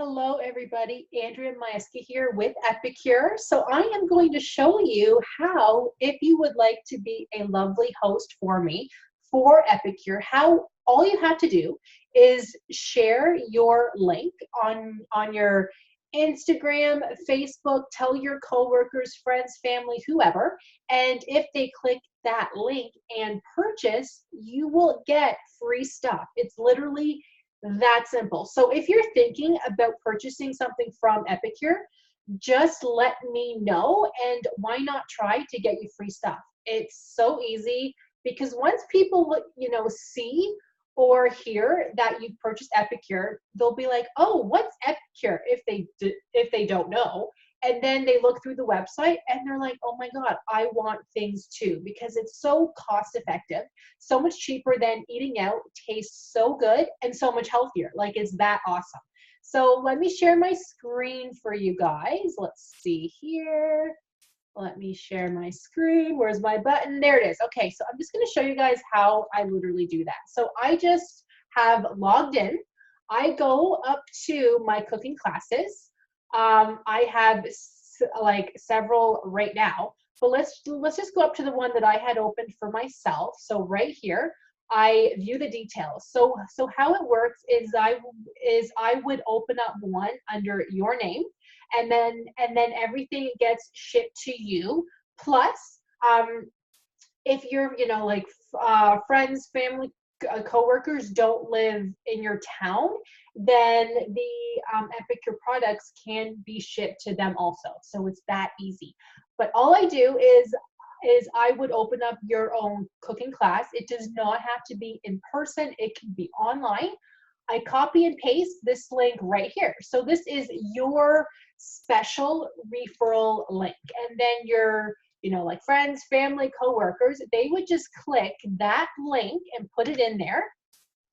Hello, everybody. Andrea Maeski here with Epicure. So I am going to show you how, if you would like to be a lovely host for me for Epicure, how all you have to do is share your link on your Instagram, Facebook, tell your coworkers, friends, family, whoever, and if they click that link and purchase, you will get free stuff. It's literally that simple. So if you're thinking about purchasing something from Epicure, just let me know, and why not try to get you free stuff? It's so easy because once people see or hear that you've purchased Epicure, they'll be like, "Oh, what's Epicure?" if they don't know. And then they look through the website and they're like, "Oh my God, I want things too," because it's so cost effective, so much cheaper than eating out, tastes so good, and so much healthier. Like, it's that awesome. So let me share my screen for you guys. Let's see here. Let me share my screen. Where's my button? There it is. Okay, so I'm just going to show you guys how I literally do that. So I just have logged in. I go up to my cooking classes. I have like several right now, but let's just go up to the one that I had opened for myself. So right here, I view the details. So how it works is I would open up one under your name, and then everything gets shipped to you. Plus, if you're friends, family, coworkers don't live in your town, then the Epicure products can be shipped to them also. So it's that easy. But all I do is I would open up your own cooking class. It does not have to be in person. It can be online. I copy and paste this link right here. So this is your special referral link. And then your like friends, family, coworkers, they would just click that link and put it in there.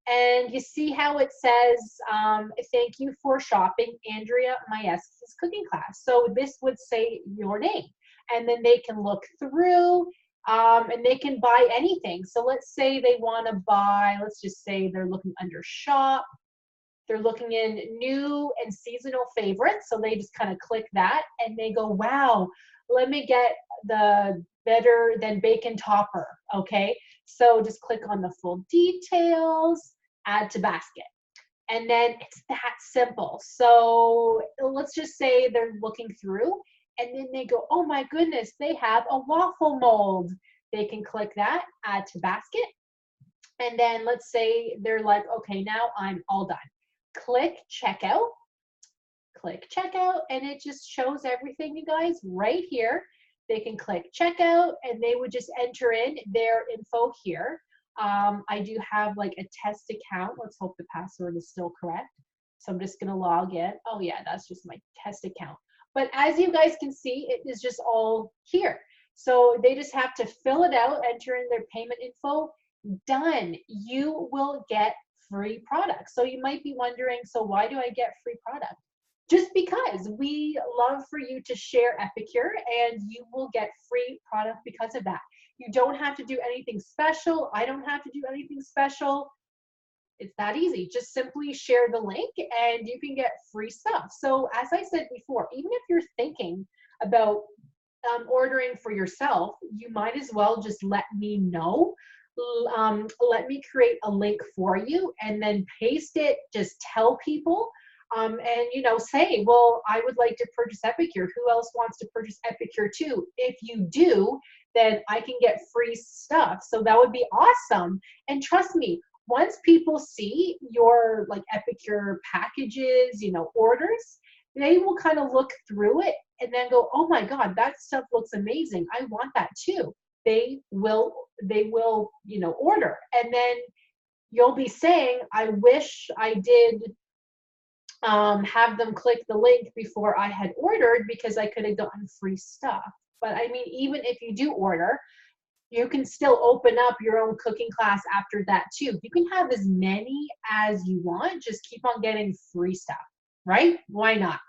And you see how it says, "Thank you for shopping Andrea Maeski's cooking class." So this would say your name. And then they can look through and they can buy anything. So let's say they want to buy, let's just say they're looking under shop. They're looking in new and seasonal favorites. So they just kind of click that and they go, "Wow, let me get the better than bacon topper." Okay, so just click on the full details, add to basket. And then it's that simple. So let's just say they're looking through and then they go, "Oh my goodness, they have a waffle mold." They can click that, add to basket. And then let's say they're like, "Okay, now I'm all done." Click checkout. Click checkout, and it just shows everything, you guys, right here. They can click checkout and they would just enter in their info here. I do have like a test account. Let's hope the password is still correct. So I'm just going to log in. Oh yeah, that's just my test account. But as you guys can see, it is just all here. So they just have to fill it out, enter in their payment info. Done. You will get free products. So you might be wondering, so why do I get free product? Just because we love for you to share Epicure, and you will get free product because of that. You don't have to do anything special. I don't have to do anything special. It's that easy. Just simply share the link and you can get free stuff. So as I said before, even if you're thinking about ordering for yourself, you might as well just let me know. Let me create a link for you and then paste it. Just tell people. And say, "Well, I would like to purchase Epicure. Who else wants to purchase Epicure too?" If you do, then I can get free stuff. So that would be awesome. And trust me, once people see your like Epicure packages, orders, they will kind of look through it and then go, "Oh my God, that stuff looks amazing. I want that too." They will order. And then you'll be saying, "I wish I did have them click the link before I had ordered because I could have gotten free stuff." But I mean, even if you do order, you can still open up your own cooking class after that too. You can have as many as you want. Just keep on getting free stuff, right? Why not?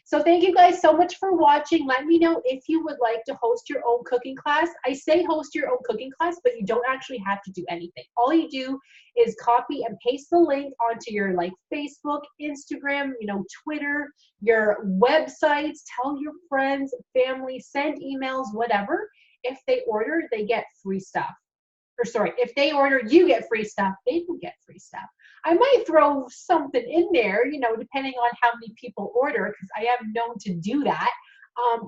So thank you guys so much for watching. Let me know if you would like to host your own cooking class. I say host your own cooking class, but you don't actually have to do anything. All you do is copy and paste the link onto your like Facebook, Instagram, Twitter, your websites. Tell your friends, family, send emails, whatever. If they order, they get free stuff. Or sorry, if they order, you get free stuff. They will get free stuff. I might throw something in there, depending on how many people order, because I am known to do that.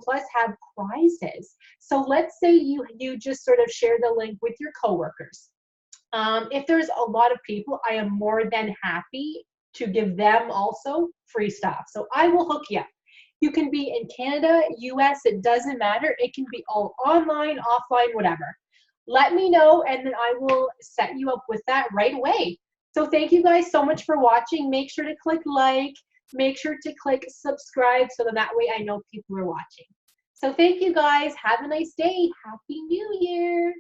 Plus have prizes. So let's say you just sort of share the link with your coworkers. If there's a lot of people, I am more than happy to give them also free stuff. So I will hook you up. You can be in Canada, US, it doesn't matter. It can be all online, offline, whatever. Let me know, and then I will set you up with that right away. So thank you guys so much for watching. Make sure to click like, make sure to click subscribe, so that way I know people are watching. So thank you guys. Have a nice day. Happy New Year.